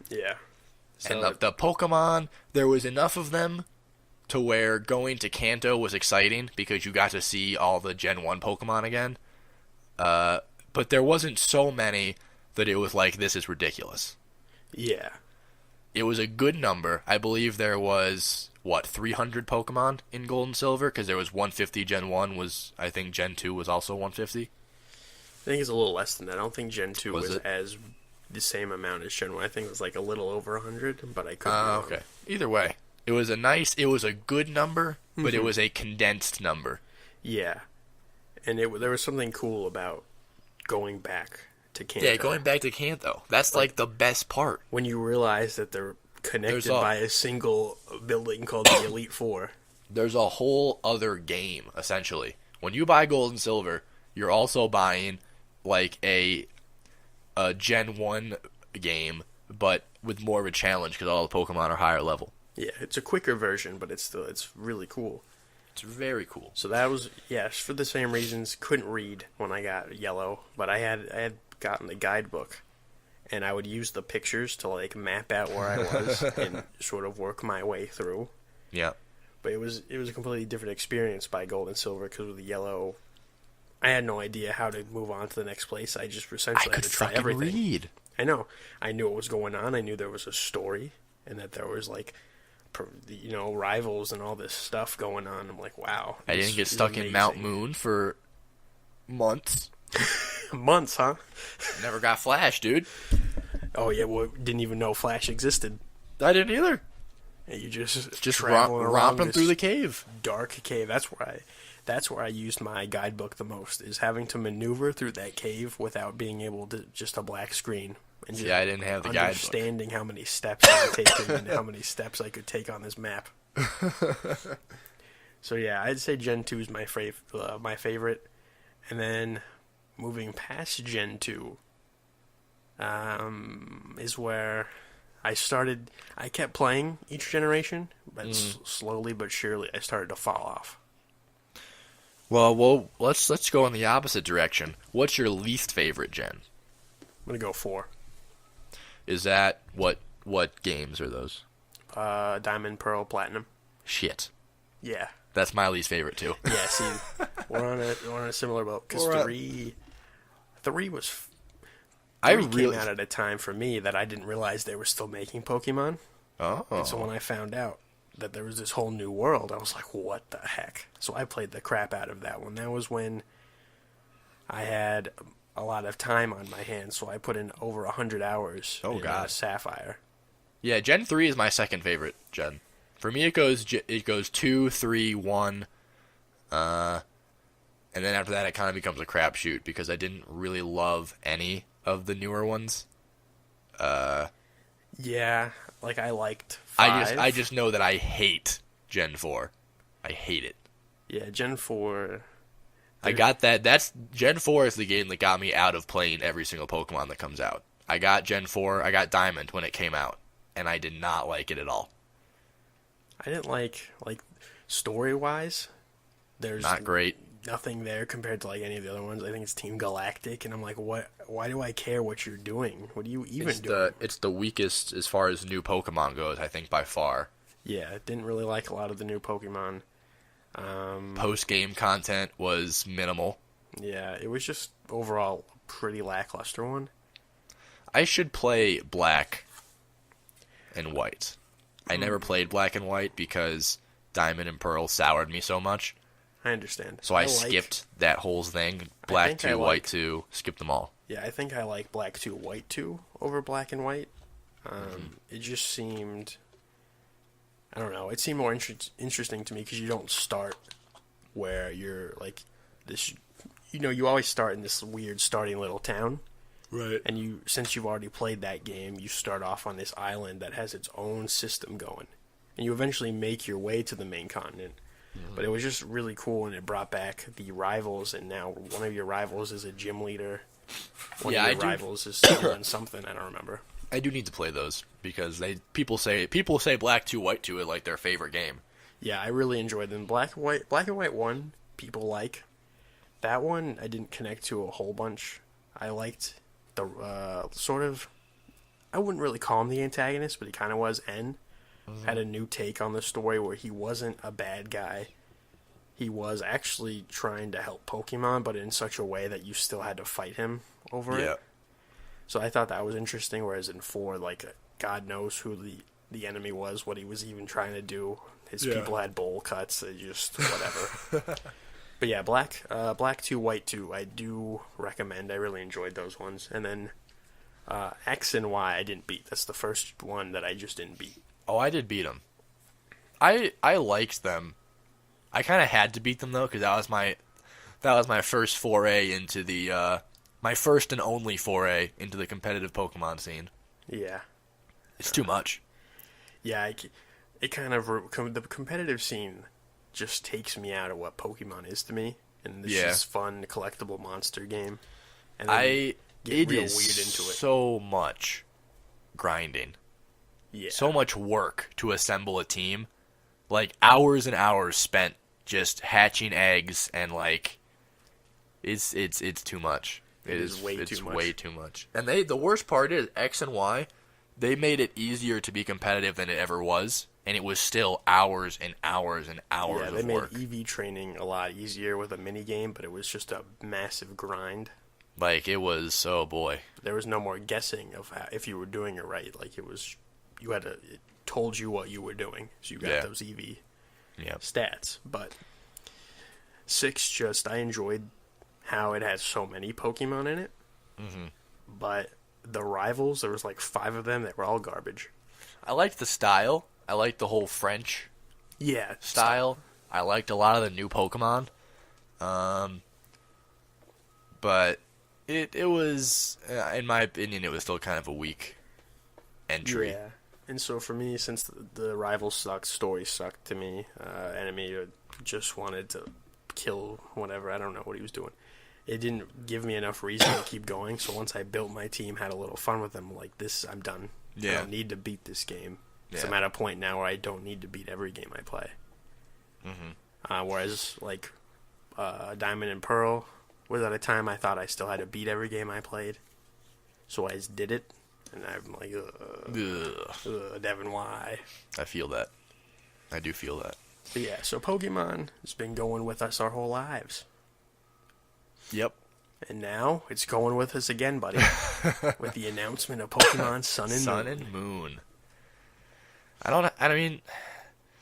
Yeah. So and the Pokemon, there was enough of them to where going to Kanto was exciting because you got to see all the Gen 1 Pokemon again. But there wasn't so many that it was like, this is ridiculous. Yeah. It was a good number. I believe there was, 300 Pokemon in Gold and Silver? Because there was 150 Gen 1, I think Gen 2 was also 150. I think it's a little less than that. I don't think Gen 2 was as the same amount as Gen 1. I think it was like a little over 100, but I couldn't remember. Okay. Either way, it was a good number, but it was a condensed number. Yeah. And there was something cool about going back to Kanto. Yeah, going back to Kanto. That's like the best part. When you realize that they're connected by a single building called the Elite Four. There's a whole other game, essentially. When you buy Gold and Silver, you're also buying like a Gen 1 game, but with more of a challenge because all the Pokemon are higher level. Yeah, it's a quicker version, but it's really cool. It's very cool. So that was, for the same reasons, couldn't read when I got Yellow, but I had gotten the guidebook, and I would use the pictures to like map out where I was and sort of work my way through. Yeah. But it was a completely different experience by Gold and Silver because with the Yellow, I had no idea how to move on to the next place. I just essentially had to try everything. Read. I know. I knew what was going on. I knew there was a story and that there was like, rivals and all this stuff going on. I'm like, wow. I didn't get stuck in Mount Moon for months. Months, huh? Never got Flash, dude. Oh yeah, well, didn't even know Flash existed. I didn't either. And you just romping through the cave, dark cave. That's where I used my guidebook the most. Is having to maneuver through that cave without being able to just a black screen. And just I didn't have the guidebook. Understanding how many steps I had taken and how many steps I could take on this map. So yeah, I'd say Gen 2 is my favorite, and then moving past Gen 2 is where I started. I kept playing each generation, but slowly but surely I started to fall off. Well, let's go in the opposite direction. What's your least favorite gen? I'm gonna go 4. Is that what games are those? Diamond, Pearl, Platinum. Shit. Yeah. That's my least favorite too. Yeah. See, we're on a similar boat because 3 was. Came out at a time for me that I didn't realize they were still making Pokemon. Oh. And so when I found out that there was this whole new world, I was like, what the heck? So I played the crap out of that one. That was when I had a lot of time on my hands, so I put in over 100 hours in Sapphire. Yeah, Gen 3 is my second favorite gen. For me, it goes 2, 3, 1, and then after that, it kind of becomes a crapshoot because I didn't really love any of the newer ones. Yeah, like I liked 5. I just know that I hate Gen 4. I hate it. Yeah, Gen 4. I got that. That's Gen 4 is the game that got me out of playing every single Pokemon that comes out. I got Gen 4. I got Diamond when it came out, and I did not like it at all. I didn't like story-wise. There's not great. Nothing there compared to like any of the other ones. I think it's Team Galactic, and I'm like, what? Why do I care what you're doing? What are you even doing? It's the weakest as far as new Pokemon goes, I think, by far. Yeah, didn't really like a lot of the new Pokemon. Post-game content was minimal. Yeah, it was just overall a pretty lackluster one. I should play Black and White. I never played Black and White because Diamond and Pearl soured me so much. I understand. So I skipped that whole thing. Black 2, White 2, skipped them all. Yeah, I think I like Black 2, White 2 over Black and White. It just seemed... I don't know. It seemed more interesting to me because you don't start where you're like this. You always start in this weird starting little town. Right. And since you've already played that game, you start off on this island that has its own system going. And you eventually make your way to the main continent. Mm-hmm. But it was just really cool, and it brought back the rivals, and now one of your rivals is a gym leader. One of your rivals is doing something, I don't remember. I do need to play those, because people say Black 2, White 2 is like their favorite game. Yeah, I really enjoyed them. Black and White 1, people like. That one, I didn't connect to a whole bunch. I liked the sort of, I wouldn't really call him the antagonist, but he kind of was. N had a new take on the story where he wasn't a bad guy. He was actually trying to help Pokemon, but in such a way that you still had to fight him over it. So I thought that was interesting, whereas in 4, like, God knows who the enemy was, what he was even trying to do. His people had bowl cuts, just whatever. But yeah, Black 2, White 2, I do recommend. I really enjoyed those ones. And then X and Y I didn't beat. That's the first one that I just didn't beat. Oh, I did beat them. I liked them. I kind of had to beat them, though, because that was my first foray into the my first and only foray into the competitive Pokemon scene. Yeah. It's too much. Yeah, it kind of the competitive scene just takes me out of what Pokemon is to me, and this is fun collectible monster game. And it get real is weird into it. So much grinding. Yeah. So much work to assemble a team. Like, hours and hours spent just hatching eggs, and like it's too much. It's way too much. And the worst part is X and Y, they made it easier to be competitive than it ever was, and it was still hours and hours and hours of work. Yeah, they made EV training a lot easier with a mini game, but it was just a massive grind. Like, it was, oh boy. There was no more guessing of if you were doing it right. Like, it told you what you were doing, so you got those EV stats. But 6, I enjoyed how it had so many Pokemon in it. Mm-hmm. But the rivals, there was like 5 of them that were all garbage. I liked the style. I liked the whole French style. I liked a lot of the new Pokemon. But it was, in my opinion, it was still kind of a weak entry. Yeah. And so for me, since the rivals sucked, story sucked to me, enemy just wanted to kill whatever, I don't know what he was doing. It didn't give me enough reason to keep going, so once I built my team, had a little fun with them, like, I'm done. Yeah. I don't need to beat this game. Yeah. I'm at a point now where I don't need to beat every game I play. Mm-hmm. Whereas, like, Diamond and Pearl was at a time I thought I still had to beat every game I played. So I just did it, and I'm like, Devin, why? I feel that. I do feel that. But yeah, so Pokemon has been going with us our whole lives. Yep. And now it's going with us again, buddy. With the announcement of Pokemon Sun and Moon. I mean,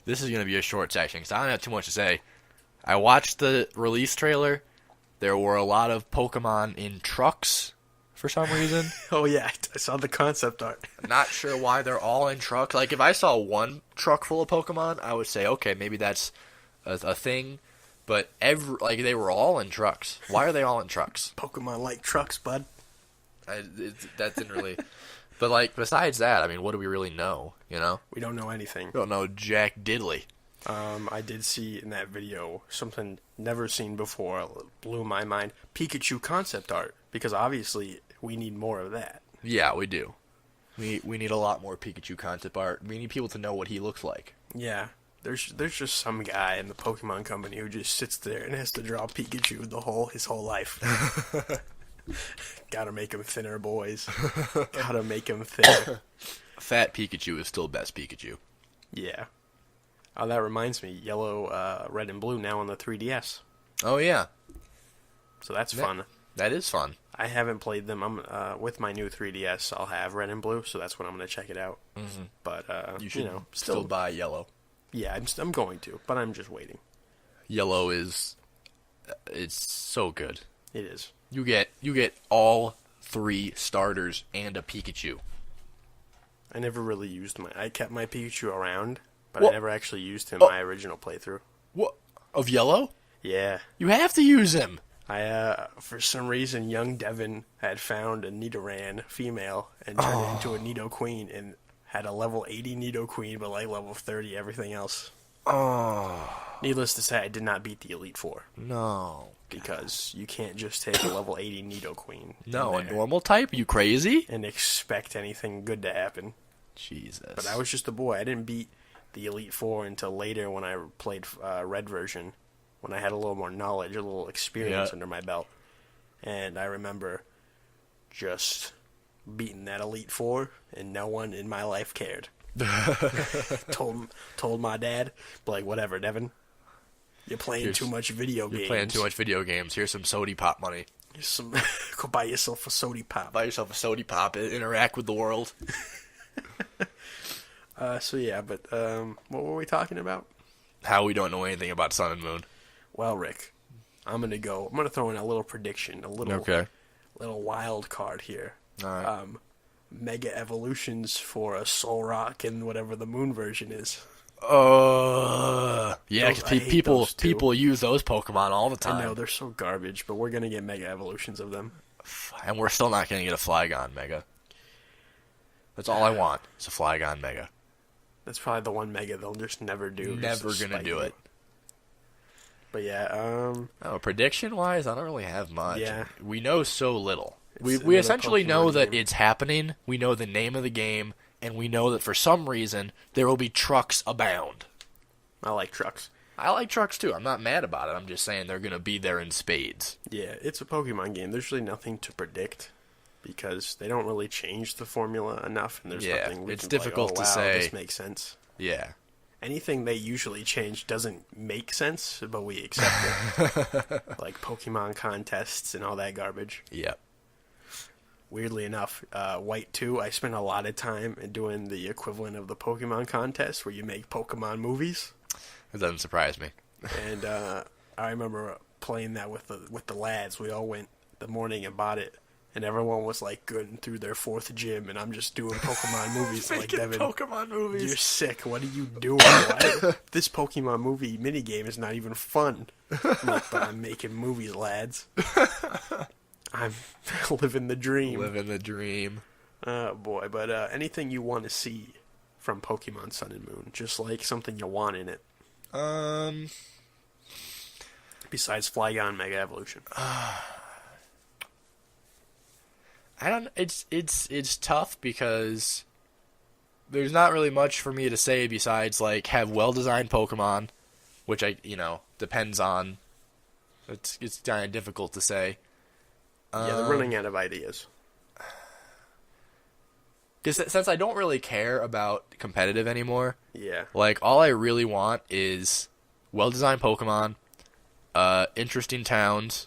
this is going to be a short section because I don't have too much to say. I watched the release trailer. There were a lot of Pokemon in trucks for some reason. Oh, yeah. I saw the concept art. Not sure why they're all in trucks. Like, if I saw one truck full of Pokemon, I would say, okay, maybe that's a thing. But they were all in trucks. Why are they all in trucks? Pokemon like trucks, bud. That didn't really... But, like, besides that, I mean, what do we really know, you know? We don't know anything. We don't know Jack Diddley. I did see in that video something never seen before. It blew my mind. Pikachu concept art. Because, obviously, we need more of that. Yeah, we do. We need a lot more Pikachu concept art. We need people to know what he looks like. Yeah. There's just some guy in the Pokemon company who just sits there and has to draw Pikachu his whole life. Gotta make him thinner, boys. Gotta make him thinner. Fat Pikachu is still best Pikachu. Yeah. Oh, that reminds me. Yellow, Red, and Blue now on the 3DS. Oh, yeah. So that's fun. That is fun. I haven't played them. I'm with my new 3DS, I'll have Red and Blue, so that's when I'm going to check it out. Mm-hmm. But, you should still buy Yellow. Yeah, I'm going to, but I'm just waiting. Yellow it's so good. It is. You get all 3 starters and a Pikachu. I never really used I kept my Pikachu around, but I never actually used him in my original playthrough. What? Of Yellow? Yeah. You have to use him. For some reason, young Devin had found a Nidoran female and turned it into a Nidoqueen and had a level 80 Nidoqueen, but like level 30 everything else. Oh. Needless to say, I did not beat the Elite Four. No. Because you can't just take a level 80 Nidoqueen. No, a normal type? You crazy? And expect anything good to happen. Jesus. But I was just a boy. I didn't beat the Elite Four until later when I played Red version, when I had a little more knowledge, a little experience under my belt. And I remember just beating that Elite Four, and no one in my life cared. told my dad, like, whatever, Devin, you're playing too much video games. You're playing too much video games. Here's some sody pop money. Go buy yourself a sody pop. Buy yourself a sody pop. Interact with the world. What were we talking about? How we don't know anything about Sun and Moon. Well, Rick, I'm gonna throw in a little prediction, a little wild card here. All right. Mega evolutions for a Solrock and whatever the Moon version is. Yeah, because people use those Pokemon all the time. I know, they're so garbage, but we're gonna get Mega evolutions of them. And we're still not gonna get a Flygon Mega. That's all I want. It's a Flygon Mega. That's probably the one Mega they'll just never do. Never gonna do it. But yeah, prediction-wise, I don't really have much. Yeah. We know so little. We essentially know that it's happening, we know the name of the game, and we know that for some reason, there will be trucks abound. I like trucks. I like trucks too. I'm not mad about it. I'm just saying they're going to be there in spades. Yeah, it's a Pokemon game. There's really nothing to predict because they don't really change the formula enough, and there's nothing we it's can difficult to say. This makes sense. Yeah. Anything they usually change doesn't make sense, but we accept it. Like Pokemon contests and all that garbage. Yep. Weirdly enough, White 2, I spent a lot of time doing the equivalent of the Pokemon contest where you make Pokemon movies. It doesn't surprise me. And I remember playing that with the lads. We all went the morning and bought it. And everyone was like going through their fourth gym, and I'm just doing Pokemon movies. Like, Devin, Pokemon movies. You're sick. What are you doing? This Pokemon movie minigame is not even fun. But I'm making movies, lads. I'm living the dream. Living the dream. Oh, boy. But anything you want to see from Pokemon Sun and Moon, just like something you want in it. Besides Flygon Mega Evolution. I don't. It's tough because there's not really much for me to say besides like have well designed Pokemon, which depends on. It's kind of difficult to say. Yeah, they're running out of ideas. Because since I don't really care about competitive anymore, yeah, like all I really want is well designed Pokemon, interesting towns.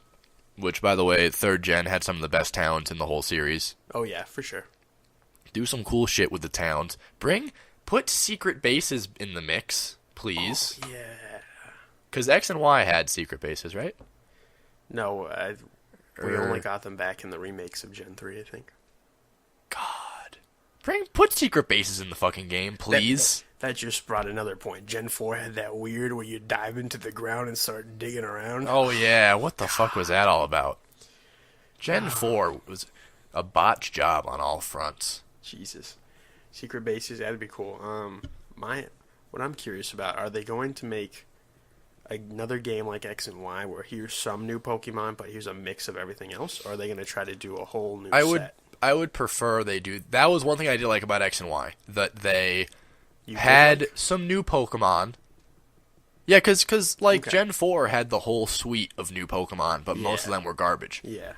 Which, by the way, 3rd gen had some of the best towns in the whole series. Oh, yeah, for sure. Do some cool shit with the towns. Put secret bases in the mix, please. Oh, yeah. Because X and Y had secret bases, right? No, we only got them back in the remakes of Gen 3, I think. God. Put secret bases in the fucking game, please. That just brought another point. Gen 4 had that weird where you dive into the ground and start digging around. Oh, yeah. What the fuck was that all about? Gen 4 was a botched job on all fronts. Jesus. Secret bases, that'd be cool. What I'm curious about, are they going to make another game like X and Y where here's some new Pokemon, but here's a mix of everything else? Or are they going to try to do a whole new set? I would prefer they do. That was one thing I did like about X and Y, that they had some new Pokemon. Yeah, because Gen 4 had the whole suite of new Pokemon, but most of them were garbage. Yeah.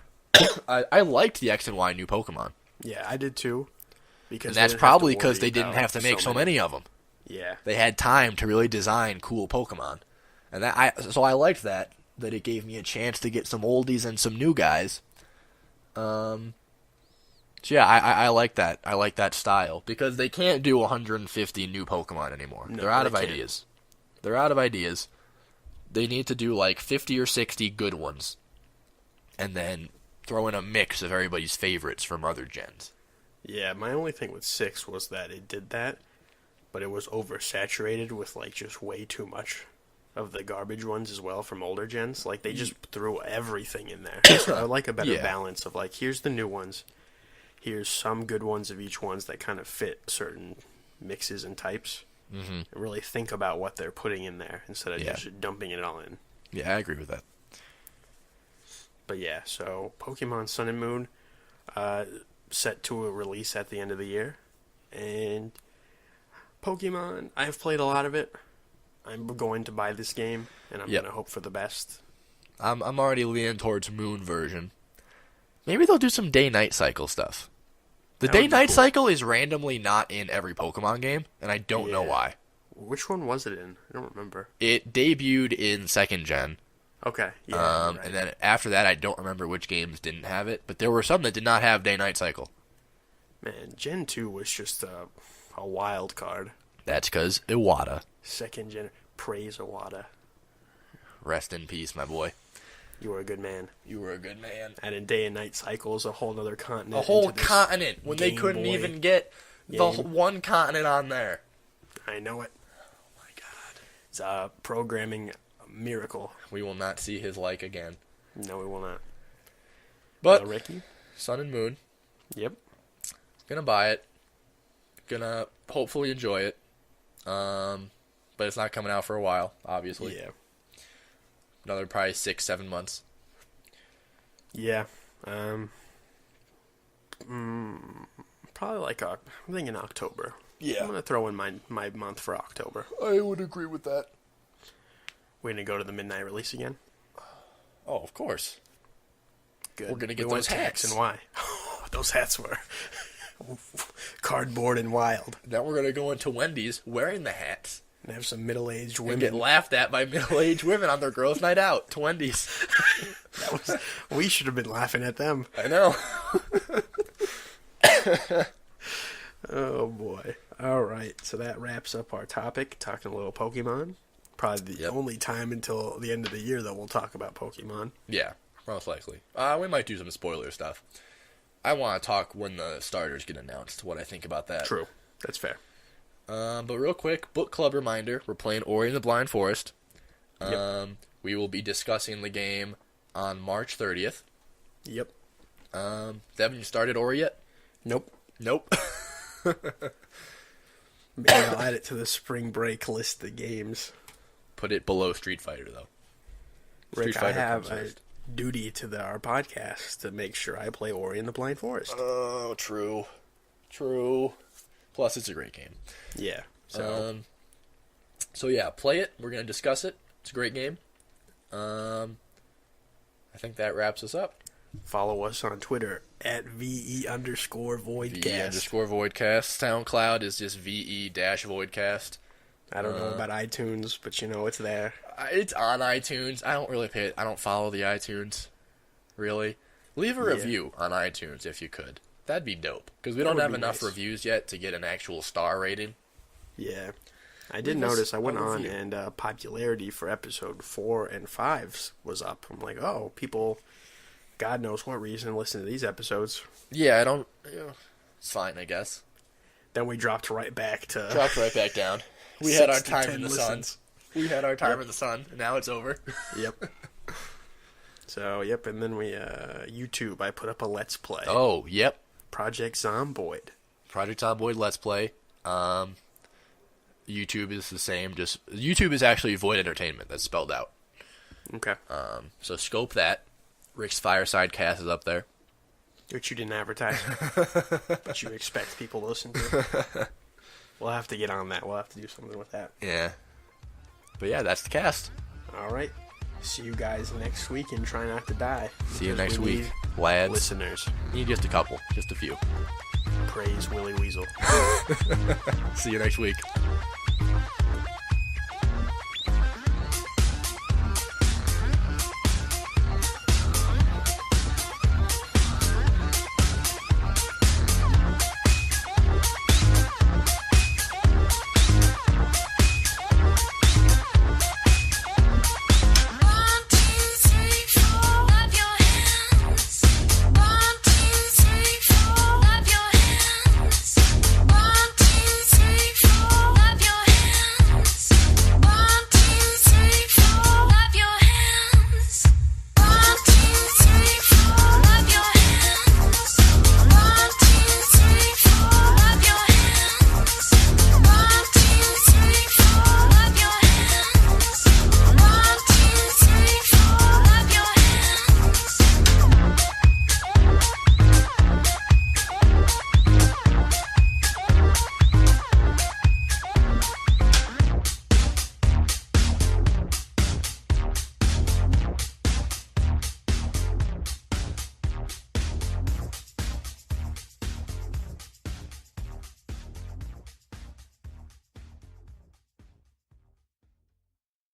I liked the X and Y new Pokemon. Yeah, I did too. And that's probably because they didn't have to make so many of them. Yeah. They had time to really design cool Pokemon. And so I liked that it gave me a chance to get some oldies and some new guys. So yeah, I like that. I like that style because they can't do 150 new Pokemon anymore. No, They're out of ideas. They're out of ideas. They need to do like 50 or 60 good ones, and then throw in a mix of everybody's favorites from other gens. Yeah, my only thing with 6 was that it did that, but it was oversaturated with like just way too much. of the garbage ones as well from older gens. Like, they just threw everything in there. So I like a better balance of, like, here's the new ones. Here's some good ones of each ones that kind of fit certain mixes and types. Mm-hmm. And really think about what they're putting in there instead of just dumping it all in. Yeah, I agree with that. But yeah, so Pokemon Sun and Moon set to a release at the end of the year. And Pokemon, I've played a lot of it. I'm going to buy this game, and I'm going to hope for the best. I'm already leaning towards Moon version. Maybe they'll do some day-night cycle stuff. The day-night cycle is randomly not in every Pokemon game, and I don't know why. Which one was it in? I don't remember. It debuted in 2nd Gen. Okay. Yeah. Right. And then after that, I don't remember which games didn't have it, but there were some that did not have day-night cycle. Man, Gen 2 was just a wild card. That's because Iwata. 2nd Gen. Praise Iwata. Rest in peace, my boy. You were a good man. You were a good man. And in day and night cycles, a whole other continent. A whole continent when they couldn't even get the one continent on there. I know it. Oh my god. It's a programming miracle. We will not see his like again. No, we will not. But Ricky? Sun and Moon. Yep. Gonna buy it. Gonna hopefully enjoy it. But it's not coming out for a while, obviously. Yeah. Another probably 6-7 months. Yeah. Probably like I'm thinking October. Yeah. I'm gonna throw in my month for October. I would agree with that. We're gonna go to the midnight release again. Oh, of course. Good. We're gonna get those hats. And why? Those hats were cardboard and wild. Then we're gonna go into Wendy's wearing the hats. And have some middle-aged women. And get laughed at by middle-aged women on their girls' night out to Wendy's. We should have been laughing at them. I know. Oh, boy. All right. So that wraps up our topic, talking a little Pokemon. Probably the only time until the end of the year that we'll talk about Pokemon. Yeah, most likely. We might do some spoiler stuff. I want to talk when the starters get announced, what I think about that. True. That's fair. But real quick, book club reminder, we're playing Ori and the Blind Forest. We will be discussing the game on March 30th. Yep. Devin, you started Ori yet? Nope. Maybe I'll add it to the spring break list of games. Put it below Street Fighter, though. Rick, I have a duty to our podcast to make sure I play Ori and the Blind Forest. Oh, true. Plus, it's a great game. Yeah. So yeah, play it. We're going to discuss it. It's a great game. I think that wraps us up. Follow us on Twitter at VE_Voidcast. VE_Voidcast. SoundCloud is just VE-Voidcast. I don't know about iTunes, but you know it's there. It's on iTunes. I don't really pay it. I don't follow the iTunes, really. Leave a review on iTunes if you could. That'd be dope. Because we don't have enough reviews yet to get an actual star rating. Yeah. I did notice I went on and popularity for episode 4 and 5 was up. I'm like, oh, people, God knows what reason, listen to these episodes. Yeah, I don't... it's fine, I guess. Then we dropped right back to... Dropped right back down. We had our time in the sun. We had our time in the sun, and now it's over. Yep. So, and then we, YouTube, I put up a Let's Play. Oh, yep. Project Zomboid. Project Zomboid Let's Play. YouTube is the same. Just YouTube is actually Void Entertainment. That's spelled out. Okay. So scope that. Rick's Fireside Cast is up there. Which you didn't advertise. But you expect people to listen to. We'll have to get on that. We'll have to do something with that. Yeah. But yeah, that's the cast. All right. See you guys next week and try not to die. See you next week, lads. Listeners. Need just a couple. Just a few. Praise Willy Weasel. See you next week.